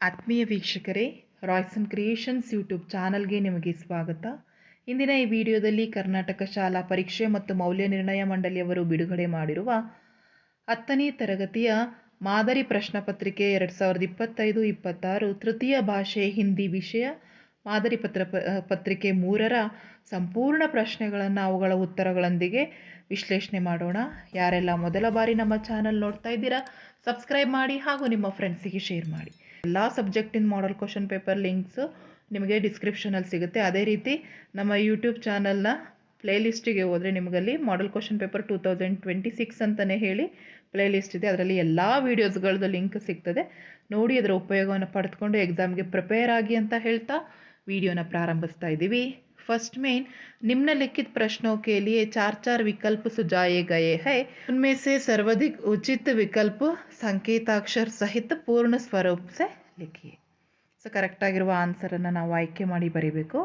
ಆತ್ಮೀಯ ವೀಕ್ಷಕರೇ, Royson creations YouTube ಚಾನಲ್ಗೆ ನಿಮಗೆ ಸ್ವಾಗತ. ಇಂದಿನ ಈ ವಿಡಿಯೋದಲ್ಲಿ ಕರ್ನಾಟಕ ಶಾಲಾ ಪರೀಕ್ಷೆ ಮತ್ತು ಮೌಲ್ಯ ನಿರ್ಣಯ ಮಂಡಳಿಯವರು ಬಿಡುಗಡೆ ಮಾಡಿರುವ 10ನೇ ತರಗತಿಯ ಮಾದರಿ ಪ್ರಶ್ನೆ ಪತ್ರಿಕೆ 2025-26 ತೃತೀಯ ಭಾಷೆ ಹಿಂದಿ ವಿಷಯ ಮಾದರಿ ಪತ್ರಿಕೆ 3ರ ಸಂಪೂರ್ಣ ಪ್ರಶ್ನೆಗಳನ್ನು ಅವುಗಳ ಉತ್ತರಗಳೊಂದಿಗೆ ವಿಶ್ಲೇಷಣೆ ಮಾಡೋಣ. ಯಾರೆಲ್ಲ ಮೊದಲ ಬಾರಿ ನಮ್ಮ ಚಾನಲ್ ನೋಡ್ತಾ ಇದ್ದೀರಾ, ಸಬ್ಸ್ಕ್ರೈಬ್ ಮಾಡಿ ಹಾಗೂ ನಿಮ್ಮ ಫ್ರೆಂಡ್ಸಿಗೆ ಶೇರ್ ಮಾಡಿ. ಎಲ್ಲ ಸಬ್ಜೆಕ್ಟಿನ ಮಾಡೆಲ್ ಕ್ವಶನ್ ಪೇಪರ್ ಲಿಂಕ್ಸ್ ನಿಮಗೆ ಡಿಸ್ಕ್ರಿಪ್ಷನಲ್ಲಿ ಸಿಗುತ್ತೆ. ಅದೇ ರೀತಿ ನಮ್ಮ ಯೂಟ್ಯೂಬ್ ಚಾನಲ್ನ ಪ್ಲೇಲಿಸ್ಟಿಗೆ ಹೋದರೆ ನಿಮಗಲ್ಲಿ ಮಾಡೆಲ್ ಕ್ವಶನ್ ಪೇಪರ್ 2026 ಅಂತಲೇ ಹೇಳಿ ಪ್ಲೇಲಿಸ್ಟ್ ಇದೆ. ಅದರಲ್ಲಿ ಎಲ್ಲ ವೀಡಿಯೋಸ್ಗಳದ್ದು ಲಿಂಕ್ ಸಿಗ್ತದೆ. ನೋಡಿ ಅದರ ಉಪಯೋಗವನ್ನು ಪಡೆದುಕೊಂಡು ಎಕ್ಸಾಮ್ಗೆ ಪ್ರಿಪೇರ್ ಆಗಿ ಅಂತ ಹೇಳ್ತಾ ವಿಡಿಯೋನ ಪ್ರಾರಂಭಿಸ್ತಾ ಇದ್ದೀವಿ. फर्स्ट में निम्नलिखित प्रश्नों के लिए 4 विकल्प सुझाए गए हैं. उनमें से सर्वाधिक उचित विकल्प संकेताक्षर सहित पूर्ण स्वरूप से लिखिए. ಸೊ ಕರೆಕ್ಟ್ ಆಗಿರುವ ಆನ್ಸರನ್ನು ನಾವು ಆಯ್ಕೆ ಮಾಡಿ ಬರೀಬೇಕು.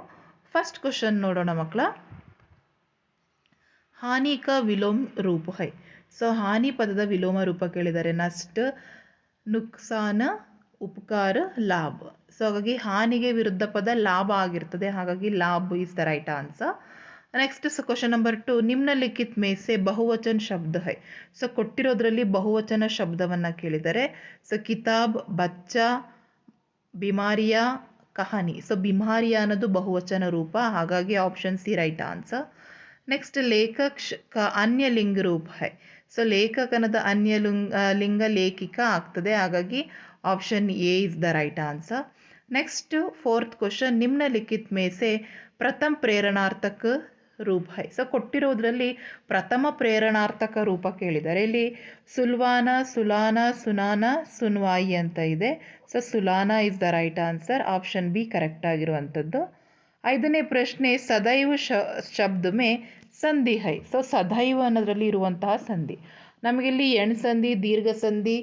ಫಸ್ಟ್ ಕ್ವಶನ್ ನೋಡೋಣ ಮಕ್ಕಳ. ಹಾನಿ ಕಾ ವಿಲೋಮ ರೂಪ ಹೈ. ಸೊ ಹಾನಿ ಪದದ ವಿಲೋಮ ರೂಪ ಕೇಳಿದ್ದಾರೆ. ನಷ್ಟ, ನುಕ್ಸಾನ, ಉಪಕಾರ, ಲಾಭ. ಸೊ ಹಾಗಾಗಿ ಹಾನಿಗೆ ವಿರುದ್ಧ ಪದ ಲಾಭ ಆಗಿರ್ತದೆ. ಹಾಗಾಗಿ ಲಾಭ is the right answer. Next question number 2, ನಿಮ್ನಲಿಖಿತ್ ಮೇ ಸೆ ಬಹುವಚನ ಶಬ್ದ ಹೈ. ಸೊ ಕೊಟ್ಟಿರೋದ್ರಲ್ಲಿ ಬಹುವಚನ ಶಬ್ದವನ್ನು ಕೇಳಿದ್ದಾರೆ. ಸೊ ಕಿತಾಬ್, ಬಚ್ಚಾ, ಬಿಮಾರಿಯಾ, ಕಹಾನಿ. ಸೊ ಬಿಮಾರಿಯಾ ಅನ್ನೋದು ಬಹುವಚನ ರೂಪ, ಹಾಗಾಗಿ option C right answer. Next ಲೇಖಕ್ ಅನ್ಯ ಲಿಂಗ ರೂಪ ಹೈ. ಸೊ ಲೇಖಕ್ ಅನ್ನೋದು ಅನ್ಯ ಲಿಂಗ ಲೇಖಿಕಾ ಆಗ್ತದೆ, ಹಾಗಾಗಿ option A is the right answer. Next fourth question निम्नलिखित में से प्रथम प्रेरणार्थक रूप है. ಸೊ ಕೊಟ್ಟಿರೋದ್ರಲ್ಲಿ ಪ್ರಥಮ ಪ್ರೇರಣಾರ್ಥಕ ರೂಪ ಕೇಳಿದ್ದಾರೆ. ಇಲ್ಲಿ ಸುಲ್ವಾನ, ಸುಲಾನ, ಸುನಾನ, ಸುನ್ವಾಯಿ ಅಂತ ಇದೆ. ಸೊ ಸುಲಾನ is the right answer. Option B correct ಆಗಿರುವಂಥದ್ದು. 5ನೇ ಪ್ರಶ್ನೆ ಸದೈವ ಶಬ್ದ ಮೇ ಸಂಧಿ ಹೈ. ಸೊ ಸದೈವ ಅನ್ನೋದ್ರಲ್ಲಿ ಇರುವಂತಹ ಸಂಧಿ ನಮಗಿಲ್ಲಿ ಎಣ್ ಸಂಧಿ, ದೀರ್ಘ ಸಂಧಿ,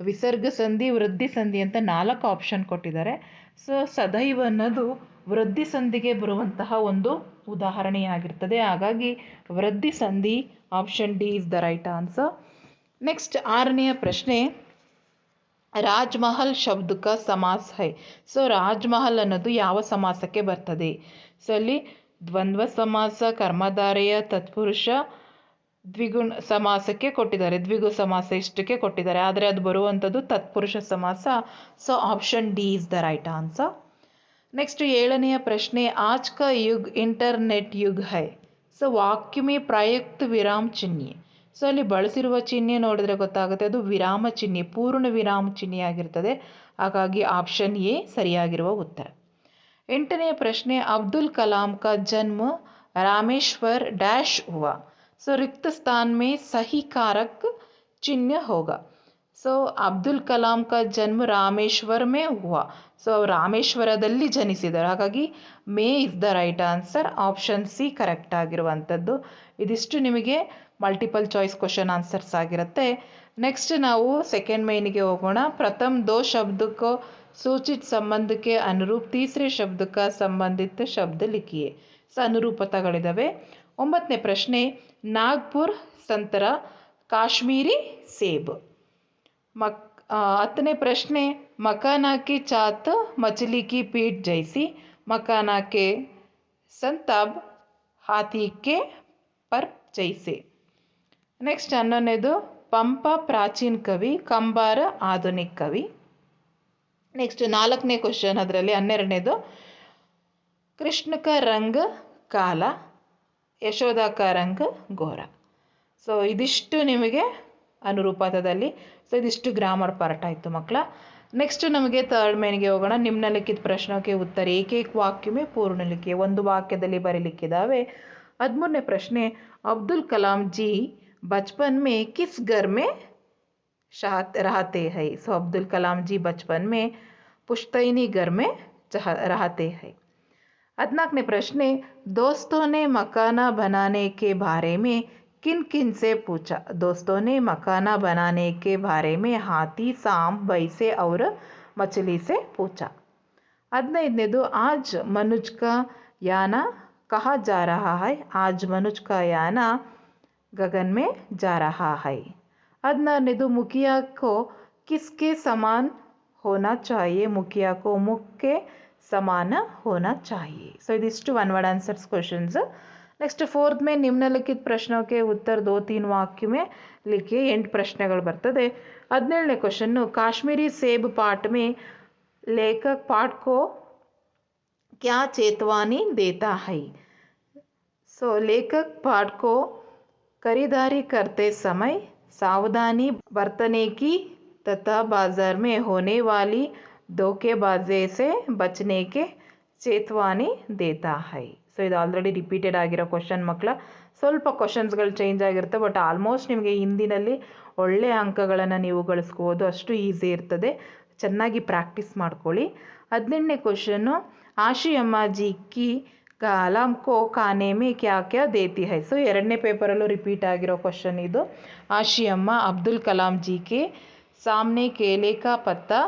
ವಿಸರ್ಗ ಸಂಧಿ, ವೃದ್ಧಿ ಸಂಧಿ ಅಂತ 4 ಆಪ್ಷನ್ ಕೊಟ್ಟಿದ್ದಾರೆ. ಸೊ ಸದೈವ ಅನ್ನೋದು ವೃದ್ಧಿ ಸಂಧಿಗೆ ಬರುವಂತಹ ಒಂದು ಉದಾಹರಣೆಯಾಗಿರ್ತದೆ, ಹಾಗಾಗಿ ವೃದ್ಧಿ ಸಂಧಿ option D is the right answer. Next 6ನೆಯ ಪ್ರಶ್ನೆ ರಾಜ್ಮಹಲ್ ಶಬ್ದ ಕ ಸಮಾಸ್ ಹೈ. ಸೊ ರಾಜ್ಮಹಲ್ ಅನ್ನೋದು ಯಾವ ಸಮಾಸಕ್ಕೆ ಬರ್ತದೆ? ಸೊ ಅಲ್ಲಿ ದ್ವಂದ್ವ ಸಮಾಸ, ಕರ್ಮಧಾರೆಯ, ತತ್ಪುರುಷ, ದ್ವಿಗುಣ ಸಮಾಸಕ್ಕೆ ಕೊಟ್ಟಿದ್ದಾರೆ. ದ್ವಿಗು ಸಮಾಸ ಇಷ್ಟಕ್ಕೆ ಕೊಟ್ಟಿದ್ದಾರೆ, ಆದರೆ ಅದು ಬರುವಂಥದ್ದು ತತ್ಪುರುಷ ಸಮಾಸ. So option D is the right answer. Next 7ನೆಯ ಪ್ರಶ್ನೆ ಆಜ್ ಕಾ ಯುಗ್ ಇಂಟರ್ನೆಟ್ ಯುಗ್ ಹೈ. ಸೊ ವಾಕ್ಯ ಮೇ ಪ್ರಯುಕ್ತ ವಿರಾಮ ಚಿಹ್ನೆ. ಸೊ ಅಲ್ಲಿ ಬಳಸಿರುವ ಚಿಹ್ನೆ ನೋಡಿದ್ರೆ ಗೊತ್ತಾಗುತ್ತೆ, ಅದು ವಿರಾಮ ಚಿಹ್ನೆ, ಪೂರ್ಣ ವಿರಾಮ ಚಿಹ್ನೆ ಆಗಿರ್ತದೆ, ಹಾಗಾಗಿ ಆಪ್ಷನ್ ಎ ಸರಿಯಾಗಿರುವ ಉತ್ತರ. 8ನೆಯ ಪ್ರಶ್ನೆ ಅಬ್ದುಲ್ ಕಲಾಂ ಕಾ ಜನ್ಮ ರಾಮೇಶ್ವರ್ ಡ್ಯಾಶ್ ಹುವಾ. ಸೊ रिक्त स्थान में सही कारक चिन्ह होगा. ಸೊ ಅಬ್ದುಲ್ ಕಲಾಂ ಕಾ ಜನ್ಮ ರಾಮೇಶ್ವರ್ ಮೇ ಹುವಾ. ಸೊ ರಾಮೇಶ್ವರದಲ್ಲಿ ಜನಿಸಿದರು, ಹಾಗಾಗಿ May is the right answer. Option C correct ಆಗಿರುವಂಥದ್ದು. ಇದಿಷ್ಟು ನಿಮಗೆ ಮಲ್ಟಿಪಲ್ ಚಾಯ್ಸ್ ಕ್ವಶನ್ ಆನ್ಸರ್ಸ್ ಆಗಿರುತ್ತೆ. ನೆಕ್ಸ್ಟ್ ನಾವು ಸೆಕೆಂಡ್ ಮೇನಿಗೆ ಹೋಗೋಣ. ಪ್ರಥಮ ದೋ ಶಬ್ದ ಕೋ सूचित संबंध के अनुरूप तीसरे शब्द का संबंधित शब्द लिखिए. ಸೊ ಅನುರೂಪತೆಗಳಿದ್ದಾವೆ. 9ನೇ ಪ್ರಶ್ನೆ ನಾಗ್ಪುರ್ ಸಂತರ ಕಾಶ್ಮೀರಿ ಸೇಬ್. 10ನೇ ಪ್ರಶ್ನೆ ಮಕಾನಾ ಕಿ ಚಾತ್ ಮಚಲಿ ಕಿ ಪೀಠ್ ಜೈಸಿ. ಮಕಾನಾ ಕೆ ಸಂತಾಬ್ ಹಾಥಿ ಕೆ ಪರ್ ಜೈಸೆ. ನೆಕ್ಸ್ಟ್ 11ನೇದು ಪಂಪ ಪ್ರಾಚೀನ ಕವಿ, ಕಂಬಾರ ಆಧುನಿಕ ಕವಿ. ನೆಕ್ಸ್ಟ್ 4ನೇ ಕ್ವಶನ್ ಅದರಲ್ಲಿ 12ನೇದು ಕೃಷ್ಣ ಕ ರಂಗ್ ಕಾಲ, ಯಶೋಧ ಕ ರಂಗ್ ಗೋರ. ಸೊ ಇದಿಷ್ಟು ನಿಮಗೆ ಅನುರೂಪದಲ್ಲಿ. ಸೊ ಇದಿಷ್ಟು ಗ್ರಾಮರ್ ಪಾರ್ಟ್ ಆಯಿತು ಮಕ್ಕಳ. ನೆಕ್ಸ್ಟ್ ನಮಗೆ ಥರ್ಡ್ ಮೇನ್ಗೆ ಹೋಗೋಣ. ನಿಮ್ನಲಿಖಿತ ಪ್ರಶ್ನೋಕೆ ಉತ್ತರ ಏಕೈಕ ವಾಕ್ಯ ಮೇ ಪೂರ್ಣ ಲಿಖಿए. ಒಂದು ವಾಕ್ಯದಲ್ಲಿ ಬರೀಲಿಕ್ಕಿದ್ದಾವೆ. 13ನೇ ಪ್ರಶ್ನೆ ಅಬ್ದುಲ್ ಕಲಾಂ ಜಿ ಬಚಪನ್ ಮೇ ಕಿಸ್ ಘರ್ ಮೇ रहते हैं. सो अब्दुल कलाम जी बचपन में पुश्तैनी घर में रहते हैं. 14ನೇ ಪ್ರಶ್ನೆ दोस्तों ने मकाना बनाने के बारे में किन किन से पूछा. दोस्तों ने मकाना बनाने के बारे में हाथी, सांप, भैंसे और मछली से पूछा. 15ನೇದು आज मनुज का याना कहाँ जा रहा है. आज मनुज का याना गगन में जा रहा है. 16ನೇದು मुखिया को किसके समान होना चाहिए, मुखिया को मुख के समान होना चाहिए. ಸೊ ಇದಿಷ್ಟು one word answers questions. Next fourth में निम्नलिखित प्रश्नों के उत्तर 2-3 वाक्य में लिखिए. 8 ಪ್ರಶ್ನೆಗಳು ಬರ್ತದೆ. 17ನೇ ಕ್ವೆಶ್ಚನ್, ಕಾಶ್ಮೀರಿ ಸೇಬ್ पाठ में लेखक पाठ को क्या चेतावनी देता है. सो लेखक पाठ को खरीदारी करते समय सावधानी बरतने की तथा बाजार में होने वाली धोखेबाजी से बचने के चेतावनी देता है. ಸೊ ಇದು ಆಲ್ರೆಡಿ ರಿಪೀಟೆಡ್ ಆಗಿರೋ ಕ್ವಶನ್ ಮಕ್ಕಳ. ಸ್ವಲ್ಪ ಕ್ವಶನ್ಸ್ಗಳು ಚೇಂಜ್ ಆಗಿರುತ್ತೆ, ಬಟ್ ಆಲ್ಮೋಸ್ಟ್ ನಿಮಗೆ ಹಿಂದಿನಲ್ಲಿ ಒಳ್ಳೆಯ ಅಂಕಗಳನ್ನು ನೀವು ಗಳಿಸ್ಕೋಬೋದು, ಅಷ್ಟು ಈಸಿ ಇರ್ತದೆ. ಚೆನ್ನಾಗಿ ಪ್ರಾಕ್ಟೀಸ್ ಮಾಡ್ಕೊಳ್ಳಿ. 18ನೇ ಕ್ವಶನ್ನು, ಆಶಿ ಅಮ್ಮಾಜಿ ಕಿ ಕಲಾಂ ಕೋ ಖಾನೆ ಮೇ ಕ್ಯಾ ಕ್ಯಾ ದೇತಿ ಹೈ. ಸೊ 2ನೇ ಪೇಪರಲ್ಲೂ ರಿಪೀಟ್ ಆಗಿರೋ ಕ್ವಶನ್ ಇದು. ಆಶಿ ಅಮ್ಮ ಅಬ್ದುಲ್ ಕಲಾಂ ಜಿ ಕೆ सामने केले का पत्ता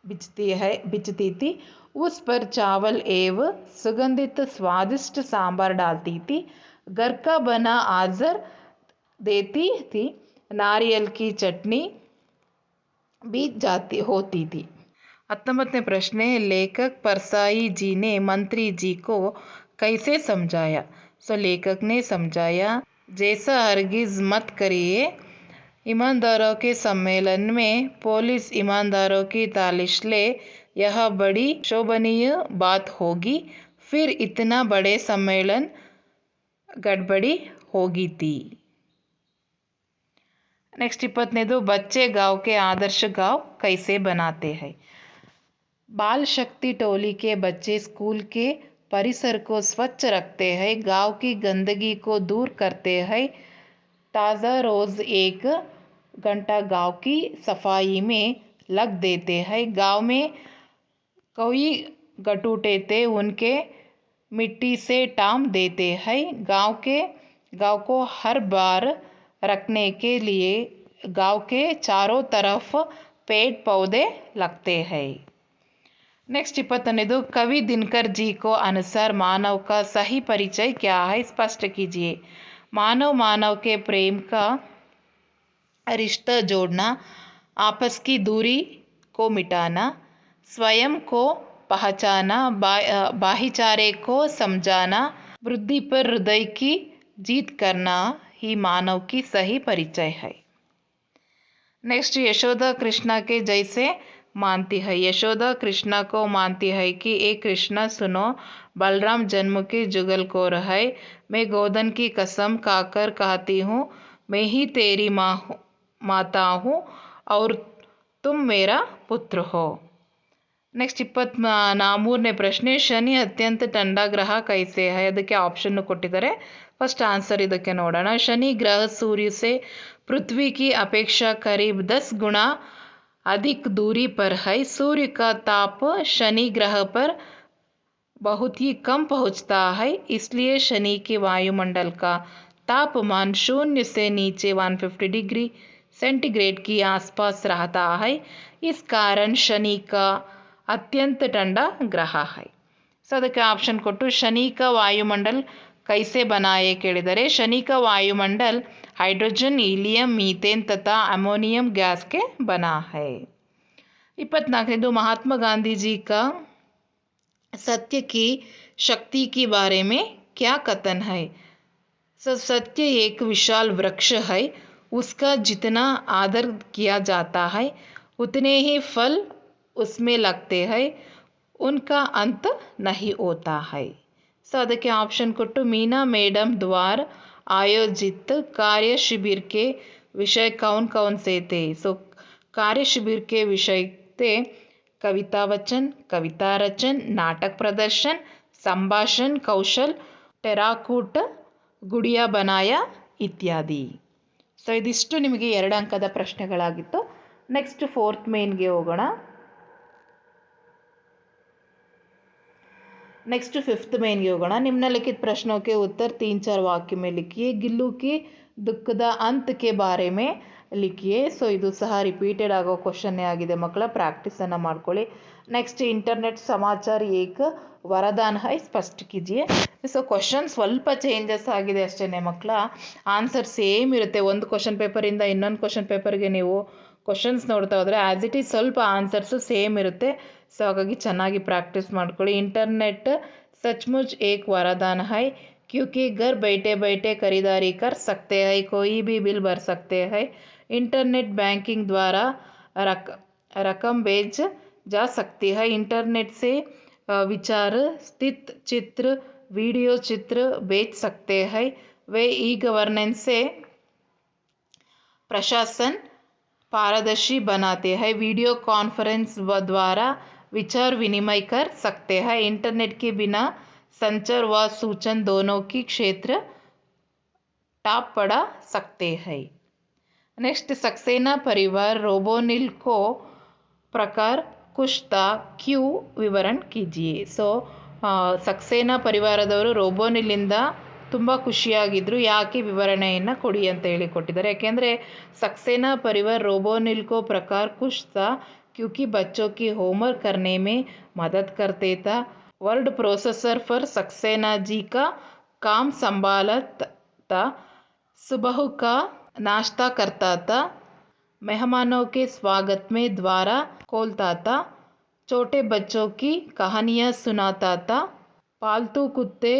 बिछती थी, उस पर चावल एवं सुगंधित स्वादिष्ट सांभर डालती थी, घर का बना आजर देती थी, नारियल की चटनी भी होती थी. 19वें प्रश्न, लेखक परसाई जी ने मंत्री जी को कैसे समझाया. सो लेखक ने समझाया, जैसा हरगिज मत करिए, ईमानदारों के सम्मेलन में पुलिस ईमानदारों की तालिश ले, यह बड़ी शोभनीय बात होगी, फिर इतना बड़े सम्मेलन गड़बड़ी होगी थी. नेक्स्ट 20ನೇದು, बच्चे गांव के आदर्श गांव कैसे बनाते हैं. बाल शक्ति टोली के बच्चे स्कूल के परिसर को स्वच्छ रखते हैं, गांव की गंदगी को दूर करते हैं, ताज़ा रोज़ 1 घंटा गांव की सफाई में लग देते हैं, गांव में कोई गटूटे थे उनके मिट्टी से टाम देते हैं, गांव को हर बार रखने के लिए गांव के चारों तरफ पेड़ पौधे लगते हैं. नेक्स्ट 21ನೇದು, कवि दिनकर जी को अनुसार मानव का सही परिचय क्या है, स्पष्ट कीजिए. मानव के प्रेम का रिश्ता जोड़ना, आपस की दूरी को मिटाना, स्वयं को पहचाना, भाईचारे को समझाना, बुद्धि पर हृदय की जीत करना ही मानव की सही परिचय है. नेक्स्ट, यशोदा कृष्णा के जैसे मानती है. यशोदा कृष्णा को मानती है कि एक कृष्णा सुनो, बलराम जन्म की जुगलखोर है, मैं गोधन की कसम खाकर कहती हूँ, मैं ही तेरी माता हूँ और तुम मेरा पुत्र हो. नेक्स्ट 23ನೇ ಪ್ರಶ್ನೆ, ಶನಿ ಅತ್ಯಂತ ठंडा ग्रह कैसे है. ಅದಕ್ಕೆ ಆಪ್ಷನ್ ಕೊಟ್ಟಿದ್ದಾರೆ. ಫಸ್ಟ್ ಆನ್ಸರ್ ಇದಕ್ಕೆ ನೋಡೋಣ. शनि ग्रह सूर्य से पृथ्वी की अपेक्षा करीब 10 गुना अधिक दूरी पर है. सूर्य का ताप शनि ग्रह पर बहुत ही कम पहुंचता है, इसलिए शनि के वायुमंडल का तापमान 0 से नीचे 150 डिग्री सेंटीग्रेड के आसपास रहता है. इस कारण शनि का अत्यंत ठंडा ग्रह है. ಸೊ ಅದಕ್ಕೆ ಆಪ್ಷನ್ ಕೊಟ್ಟು ಶನಿ का वायुमंडल कैसे बनाए ಕೇಳಿದರೆ, शनि का वायुमंडल हाइड्रोजन, हीलियम, मीथेन तथा अमोनियम गैस के बना है. 24ನೇದು, महात्मा गांधी जी का सत्य की शक्ति के बारे में क्या कथन है. सत्य एक विशाल वृक्ष है, उसका जितना आदर किया जाता है उतने ही फल उसमें लगते हैं, उनका अंत नहीं होता है. ಸೊ ಅದಕ್ಕೆ ಆಪ್ಷನ್ ಕೊಟ್ಟು मीना मैडम द्वारा आयोजित कार्य शिविर के विषय कौन से थे. सो कार्य शिविर के विषय थे कविता वचन, कविता रचन, नाटक प्रदर्शन, संभाषण कौशल, टेराकूट गुड़िया बनाया इत्यादि. ಸೊ ಇದಿಷ್ಟು ನಿಮಗೆ 2 ಅಂಕದ ಪ್ರಶ್ನೆಗಳಾಗಿತ್ತು. ನೆಕ್ಸ್ಟ್ 4th ಮೇನ್ಗೆ ಹೋಗೋಣ. नेक्स्ट 5th मेन की होगा. निम्नलिखित प्रश्नों के उत्तर 3-4 वाक्य में लिखिए. गिल्लू की दुखद अंत के बारे में लिखिए. ಸೊ ಇದು ಸಹ ರಿಪೀಟೆಡ್ ಆಗೋ ಕ್ವಶನ್ನೇ ಆಗಿದೆ ಮಕ್ಕಳ, ಪ್ರಾಕ್ಟೀಸನ್ನು ಮಾಡ್ಕೊಳ್ಳಿ. ನೆಕ್ಸ್ಟ್, ಇಂಟರ್ನೆಟ್ ಸಮಾಚಾರ ಏಕ ವರದಾನ ಹೈ, ಸ್ಪಷ್ಟ कीजिए. ಸೊ ಕ್ವಶನ್ ಸ್ವಲ್ಪ ಚೇಂಜಸ್ ಆಗಿದೆ ಅಷ್ಟೇ ಮಕ್ಕಳ, ಆನ್ಸರ್ ಸೇಮ್ ಇರುತ್ತೆ. ಒಂದು ಕ್ವಶನ್ ಪೇಪರಿಂದ ಇನ್ನೊಂದು ಕ್ವಶನ್ ಪೇಪರ್ಗೆ ನೀವು ಕ್ವಶನ್ಸ್ ನೋಡ್ತಾ ಹೋದರೆ ಆ್ಯಸ್ ಇಟ್ ಈಸ್ ಸ್ವಲ್ಪ ಆನ್ಸರ್ಸು ಸೇಮ್ ಇರುತ್ತೆ. ಸೊ ಹಾಗಾಗಿ ಚೆನ್ನಾಗಿ ಪ್ರಾಕ್ಟೀಸ್ ಮಾಡ್ಕೊಳ್ಳಿ. ಇಂಟರ್ನೆಟ್ सचमुच एक वरदान है क्योंकि घर बैठे बैठे खरीदारी कर सकते हैं, कोई भी बिल भर सकते हैं, इंटरनेट बैंकिंग द्वारा रकम भेज जा सकती है, इंटरनेट से विचार स्थित चित्र वीडियो चित्र भेज सकते हैं, वे ई गवर्नेंस से प्रशासन पारदर्शी बनाते हैं, वीडियो कॉन्फ्रेंस द्वारा विचार विनिमय कर सकते हैं, इंटरनेट के बिना संचार व सूचन दोनों की क्षेत्र टॉप पड़ा सकते हैं. नेक्स्ट, सक्सेना परिवार रोबोनिल को प्रकार कुछ था, क्यों विवरण कीजिए. ಸೊ ಸಕ್ಸೇನಾ ಪರಿವಾರದವರು ರೋಬೋನಿಲಿಂದ ತುಂಬ ಖುಷಿಯಾಗಿದ್ದರು, ಯಾಕೆ ವಿವರಣೆಯನ್ನು ಕೊಡಿ ಅಂತ ಹೇಳಿ ಕೊಟ್ಟಿದ್ದಾರೆ. ಯಾಕೆಂದರೆ सक्सेना परिवार रोबोनिल को प्रकार कुछ था क्योंकि बच्चों की होमवर्क करने में मदद करते था, वर्ड प्रोसेसर पर सक्सेना जी का काम संभालता, सुबह का नाश्ता करता था, मेहमानों के स्वागत में द्वारा खोलता था, छोटे बच्चों की कहानियाँ सुनाता था, पालतू कुत्ते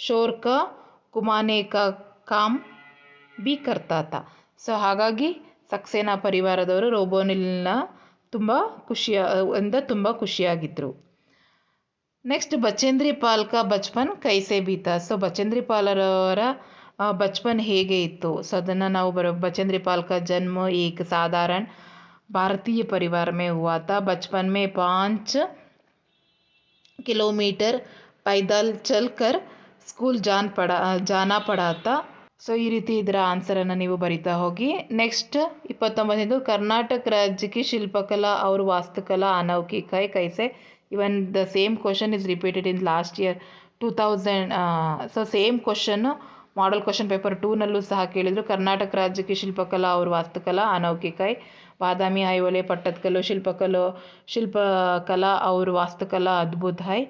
शोर का घुमाने का काम भी करता था. ಸೊ ಹಾಗಾಗಿ ಸಕ್ಸೇನಾ ಪರಿವಾರದವರು ರೋಬೋನಿಲ್ನ ತುಂಬ ಖುಷಿಯಾಗಿದ್ದರು. ನೆಕ್ಸ್ಟ್, ಬಚೇಂದ್ರಿ ಪಾಲ್ ಕಾ ಬಚ್ಪನ್ ಕೈಸೆ ಬೀತಾ. ಸೊ ಬಚೇಂದ್ರಿ ಪಾಲರವರ ಬಚ್ಪನ್ ಹೇಗೆ ಇತ್ತು. ಸೊ ಅದನ್ನು ನಾವು ಬಚೇಂದ್ರಿ ಪಾಲ್ ಕಾ ಜನ್ಮ ಏಕ್ ಸಾಧಾರಣ भारतीय परिवार में हुआ था, बचपन में 5 किलोमीटर पैदल चलकर स्कूल जाना पड़ा था. ಸೊ ಈ ರೀತಿ ಇದರ ಆನ್ಸರನ್ನು ನೀವು ಬರಿತಾ ಹೋಗಿ. ನೆಕ್ಸ್ಟ್ 29ನೇದು, ಕರ್ನಾಟಕ राज्य की शिल्पकला और वास्तुकला अनौखिक है कैसे. Even the same question is repeated in last year 2000. So same question model question paper 2ನಲ್ಲೂ ಸಹ ಕೇಳಿದರು. ಕರ್ನಾಟಕ ರಾಜ್ಯಕ್ಕೆ ಶಿಲ್ಪಕಲಾ और वास्तुकला अनौखिक है, बादामी ಐಹೊಳೆ ಪಟ್ಟದಕಲ್ಲು ಶಿಲ್ಪಕಲಾ और वास्तुकला अद्भुत है,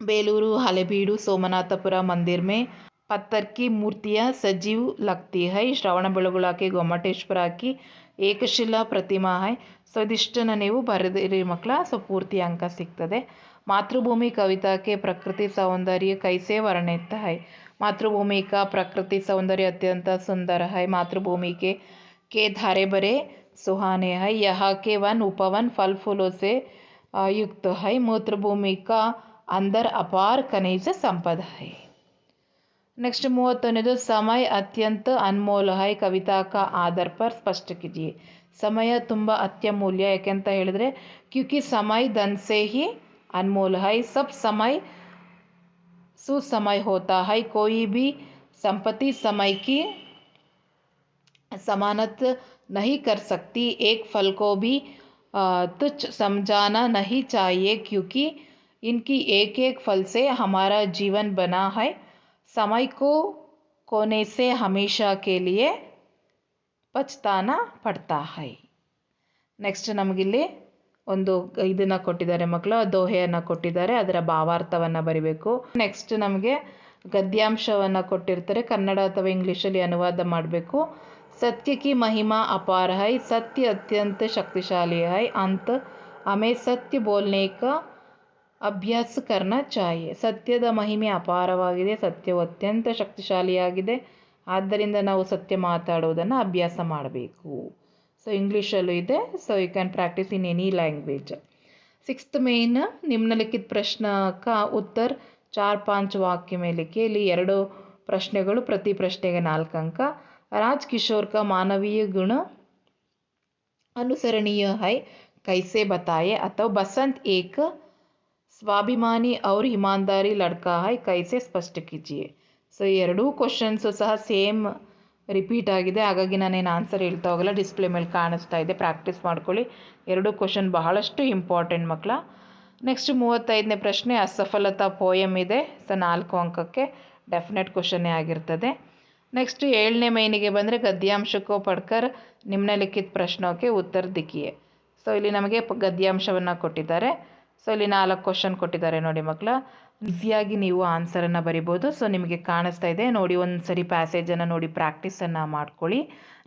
बेलूरू हलेबीडु सोमनाथपुरा मंदिर में पत्थर की मूर्तियाँ सजीव लगती है, ಶ್ರವಣಬೆಳಗೊಳ के ಗೊಮ್ಮಟೇಶ್ವರ की ಏಕಶಿಲಾ ಪ್ರತಿಮಾ है. ಸೊ ಇದಿಷ್ಟನ್ನು ನೀವು ಬರೆದಿರಿ ಮಕ್ಕಳ. ಸೊ ಪೂರ್ತಿ ಅಂಕ ಸಿಗ್ತದೆ. मातृभूमि कविता के प्रकृति सौंदर्य कैसे वर्णित है. मातृभूमि का प्रकृति सौंदर्य अत्यंत सुंदर है, मातृभूमि के धारे भरे सुहाने हैं, यहाँ के वन उपवन फल फूलों से युक्त है, मातृभूमि का अंदर अपार खनिज संपदा है. नेक्स्ट 31ನೇದು, समय अत्यंत अनमोल है, कविता का आधार पर स्पष्ट कीजिए. ಸಮಯ ತುಂಬ ಅತ್ಯಮೂಲ್ಯ. ಯಾಕೆಂತ ಹೇಳಿದ್ರೆ क्योंकि समय धन से ही अनमोल है, सब समय सुसमय होता है, कोई भी संपत्ति समय की जमानत नहीं कर सकती, एक फल को भी तुच्छ समझाना नहीं चाहिए क्योंकि इनकी एक एक फल से हमारा जीवन बना है, समय को खोने से हमेशा के लिए ಪಚ್ತಾನಾ ಪಡ್ತಾ ಹೈ. ನೆಕ್ಸ್ಟ್ ನಮಗಿಲ್ಲಿ ಒಂದು ಇದನ್ನು ಕೊಟ್ಟಿದ್ದಾರೆ ಮಕ್ಕಳು, ದೋಹೆಯನ್ನು ಕೊಟ್ಟಿದ್ದಾರೆ, ಅದರ ಭಾವಾರ್ಥವನ್ನು ಬರಿಬೇಕು. ನೆಕ್ಸ್ಟ್ ನಮಗೆ ಗದ್ಯಾಂಶವನ್ನು ಕೊಟ್ಟಿರ್ತಾರೆ, ಕನ್ನಡ ಅಥವಾ ಇಂಗ್ಲೀಷಲ್ಲಿ ಅನುವಾದ ಮಾಡಬೇಕು. सत्य की महिमा अपार है, सत्य अत्यंत शक्तिशाली है, अंत हमें सत्य बोलने का अभ्यास करना चाहिए. ಸತ್ಯದ ಮಹಿಮೆ ಅಪಾರವಾಗಿದೆ, ಸತ್ಯವು ಅತ್ಯಂತ ಶಕ್ತಿಶಾಲಿಯಾಗಿದೆ, ಆದ್ದರಿಂದ ನಾವು ಸತ್ಯ ಮಾತಾಡುವುದನ್ನು ಅಭ್ಯಾಸ ಮಾಡಬೇಕು. ಸೊ ಇಂಗ್ಲೀಷಲ್ಲೂ ಇದೆ. So you can practice in any language. 6th ಮೇನ್ ನಿಮ್ನಲಿಖಿತ ಪ್ರಶ್ನ का उत्तर 4-5 वाक्य में लिखिए. ಇಲ್ಲಿ 2 ಪ್ರಶ್ನೆಗಳು, ಪ್ರತಿ ಪ್ರಶ್ನೆಗೆ 4 ಅಂಕ. राज किशोर का मानवीय गुण अनुसरणीय है कैसे बताए, अथवा बसंत एक स्वाभिमानी और ईमानदारी लड़का है कैसे स्पष्ट कीजिए. ಸೊ ಈ 2 ಕ್ವಶನ್ಸು ಸಹ ಸೇಮ್ ರಿಪೀಟ್ ಆಗಿದೆ, ಹಾಗಾಗಿ ನಾನೇನು ಆನ್ಸರ್ ಹೇಳ್ತಾ ಹೋಗಲ್ಲ, ಡಿಸ್ಪ್ಲೇ ಮೇಲೆ ಕಾಣಿಸ್ತಾ ಇದೆ, ಪ್ರಾಕ್ಟೀಸ್ ಮಾಡ್ಕೊಳ್ಳಿ. 2 ಕ್ವಶನ್ ಬಹಳಷ್ಟು ಇಂಪಾರ್ಟೆಂಟ್ ಮಕ್ಕಳ. ನೆಕ್ಸ್ಟ್ 35ನೇ ಪ್ರಶ್ನೆ ಅಸಫಲತಾ ಪೋಯಮ್ ಇದೆ. ಸೊ 4 ಅಂಕಕ್ಕೆ ಡೆಫಿನೆಟ್ ಕ್ವಶನ್ನೇ ಆಗಿರ್ತದೆ. नेक्स्ट 7ನೇ ಮೇನಿಗೆ ಬಂದರೆ ಗದ್ಯಾಂಶಕ್ಕೋ ಪಡ್ಕರ್ ನಿಮ್ನಲಿಖಿತ ಪ್ರಶ್ನೋಕ್ಕೆ ಉತ್ತರ ದಿಕ್ಕಿಯೇ. ಸೊ ಇಲ್ಲಿ ನಮಗೆ ಗದ್ಯಾಂಶವನ್ನು ಕೊಟ್ಟಿದ್ದಾರೆ. ಸೊ ಇಲ್ಲಿ 4 ಕ್ವಶನ್ ಕೊಟ್ಟಿದ್ದಾರೆ ನೋಡಿ ಮಕ್ಕಳ. ಈಸಿಯಾಗಿ ನೀವು ಆನ್ಸರನ್ನು ಬರಿಬೋದು. ಸೊ ನಿಮಗೆ ಕಾಣಿಸ್ತಾ ಇದೆ ನೋಡಿ, ಒಂದು ಸರಿ ಪ್ಯಾಸೇಜನ್ನು ನೋಡಿ ಪ್ರಾಕ್ಟೀಸನ್ನು ಮಾಡ್ಕೊಳ್ಳಿ.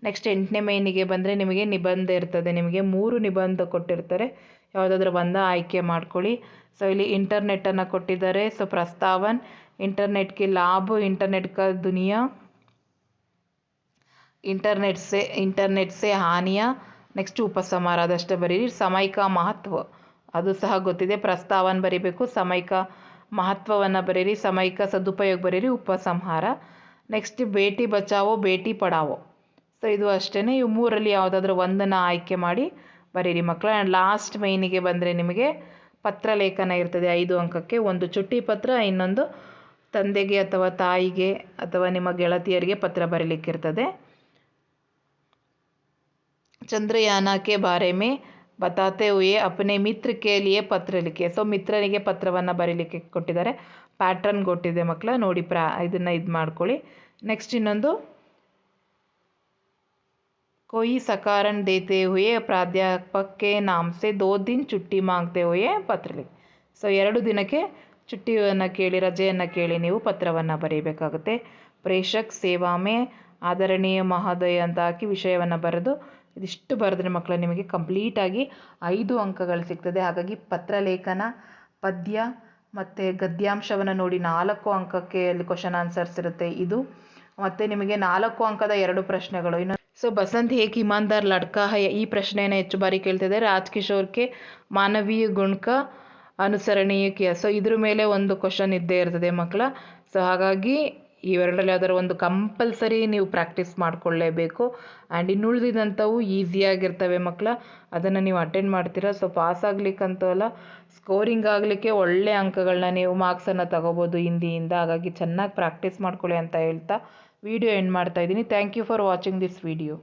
ನೆಕ್ಸ್ಟ್ 8ನೇ ಮೇನಿಗೆ ಬಂದರೆ ನಿಮಗೆ ನಿಬಂಧ ಇರ್ತದೆ. ನಿಮಗೆ 3 ನಿಬಂಧ ಕೊಟ್ಟಿರ್ತಾರೆ, ಯಾವುದಾದ್ರೂ ಒಂದು ಆಯ್ಕೆ ಮಾಡ್ಕೊಳ್ಳಿ. ಸೊ ಇಲ್ಲಿ ಇಂಟರ್ನೆಟ್ಟನ್ನು ಕೊಟ್ಟಿದ್ದಾರೆ. ಸೊ ಪ್ರಸ್ತಾವನ್, इंटरनेट के लाभ, इंटरनेट का दुनिया, इंटरनेट से हानियाँ. ನೆಕ್ಸ್ಟ್ ಉಪಸಂಹಾರ ಅದಷ್ಟೇ ಬರೀರಿ. ಸಮೈಕ ಮಹತ್ವ ಅದು ಸಹ ಗೊತ್ತಿದೆ. ಪ್ರಸ್ತಾವನ ಬರೀಬೇಕು, ಸಮೈಕ ಮಹತ್ವವನ್ನು ಬರೀರಿ, ಸಮೈಕ ಸದುಪಯೋಗ ಬರೀರಿ, ಉಪಸಂಹಾರ. ನೆಕ್ಸ್ಟ್ ಬೇಟಿ ಬಚಾವೋ ಬೇಟಿ ಪಡಾವೋ. ಸೊ ಇದು ಅಷ್ಟೇ. ಇವು 3ರಲ್ಲಿ ಯಾವುದಾದ್ರೂ ಒಂದನ್ನು ಆಯ್ಕೆ ಮಾಡಿ ಬರೀರಿ ಮಕ್ಕಳು. ಆ್ಯಂಡ್ ಲಾಸ್ಟ್ ಮೈನಿಗೆ ಬಂದರೆ ನಿಮಗೆ ಪತ್ರಲೇಖನ ಇರ್ತದೆ 5 ಅಂಕಕ್ಕೆ. ಒಂದು ಚುಟ್ಟಿ ಪತ್ರ, ಇನ್ನೊಂದು ತಂದೆಗೆ ಅಥವಾ ತಾಯಿಗೆ ಅಥವಾ ನಿಮ್ಮ ಗೆಳತಿಯರಿಗೆ ಪತ್ರ ಬರೀಲಿಕ್ಕಿರ್ತದೆ. ಚಂದ್ರಯಾನ ಕೆ ಬಾರೆ ಮೇ ಬತಾತೆ ಹುಯೆ ಅಪನೆ ಮಿತ್ರ ಕೆ ಲಿಯೆ ಪತ್ರ ಲಿಖೆ. ಸೊ ಮಿತ್ರನಿಗೆ ಪತ್ರವನ್ನು ಬರೀಲಿಕ್ಕೆ ಕೊಟ್ಟಿದ್ದಾರೆ. ಪ್ಯಾಟ್ರನ್ ಕೊಟ್ಟಿದೆ ಮಕ್ಕಳ ನೋಡಿ, ಇದನ್ನು ಇದು ಮಾಡ್ಕೊಳ್ಳಿ. ನೆಕ್ಸ್ಟ್ ಇನ್ನೊಂದು कोई सकारण देते हुए प्राध्यापक के नाम से 2 दिन छुट्टी मांगते हुए पत्र लिखಿ. ಸೊ 2 ದಿನಕ್ಕೆ ಚುಟ್ಟಿಯನ್ನು ಕೇಳಿ, ರಜೆಯನ್ನು ಕೇಳಿ ನೀವು ಪತ್ರವನ್ನು ಬರೀಬೇಕಾಗುತ್ತೆ. ಪ್ರೇಷಕ್ ಸೇವಾಮೆ ಆದರಣೀಯ ಮಹೋದಯ ಅಂತ ಹಾಕಿ ವಿಷಯವನ್ನು ಬರೆದು ಇದಿಷ್ಟು ಬರೆದ್ರೆ ಮಕ್ಕಳು ನಿಮಗೆ ಕಂಪ್ಲೀಟಾಗಿ 5 ಅಂಕಗಳು ಸಿಗ್ತದೆ. ಹಾಗಾಗಿ ಪತ್ರಲೇಖನ, ಪದ್ಯ ಮತ್ತು ಗದ್ಯಾಂಶವನ್ನು ನೋಡಿ 4 ಅಂಕಕ್ಕೆ ಅಲ್ಲಿ ಕ್ವಶನ್ ಆನ್ಸರ್ಸ್ ಇರುತ್ತೆ ಇದು. ಮತ್ತು ನಿಮಗೆ 4 ಅಂಕದ 2 ಪ್ರಶ್ನೆಗಳು. ಸೊ ಬಸಂತ್ ಏಕ್ ಇಮಾನ್ದಾರ್ ಲಡ್ಕಾ ಹೈ, ಈ ಪ್ರಶ್ನೆಯನ್ನು ಹೆಚ್ಚು ಬಾರಿ ಕೇಳ್ತಿದ್ದಾರೆ. ರಾಜ್ ಕಿಶೋರ್ಗೆ ಮಾನವೀಯ ಗುಣಕ ಅನುಸರಣೀಯ ಕಿಯ. ಸೊ ಇದ್ರ ಮೇಲೆ ಒಂದು ಕ್ವಶನ್ ಇದ್ದೇ ಇರ್ತದೆ ಮಕ್ಕಳ. ಸೊ ಹಾಗಾಗಿ ಇವೆರಡರಲ್ಲಿ ಯಾವ್ದಾದ್ರು ಒಂದು ಕಂಪಲ್ಸರಿ ನೀವು ಪ್ರಾಕ್ಟೀಸ್ ಮಾಡಿಕೊಳ್ಳೇಬೇಕು. ಆ್ಯಂಡ್ ಇನ್ನುಳಿದಂಥವು ಈಸಿಯಾಗಿರ್ತವೆ ಮಕ್ಕಳ, ಅದನ್ನು ನೀವು ಅಟೆಂಡ್ ಮಾಡ್ತೀರಾ. ಸೊ ಪಾಸ್ ಆಗ್ಲಿಕ್ಕಂತೂ ಅಲ್ಲ, ಸ್ಕೋರಿಂಗ್ ಆಗಲಿಕ್ಕೆ ಒಳ್ಳೆ ಅಂಕಗಳನ್ನ ನೀವು ಮಾರ್ಕ್ಸನ್ನು ತಗೋಬೋದು ಹಿಂದಿಯಿಂದ. ಹಾಗಾಗಿ ಚೆನ್ನಾಗಿ ಪ್ರಾಕ್ಟೀಸ್ ಮಾಡ್ಕೊಳ್ಳಿ ಅಂತ ಹೇಳ್ತಾ ವಿಡಿಯೋ ಎಂಡ್ ಮಾಡ್ತಾ ಇದ್ದೀನಿ. Thank you for watching this video.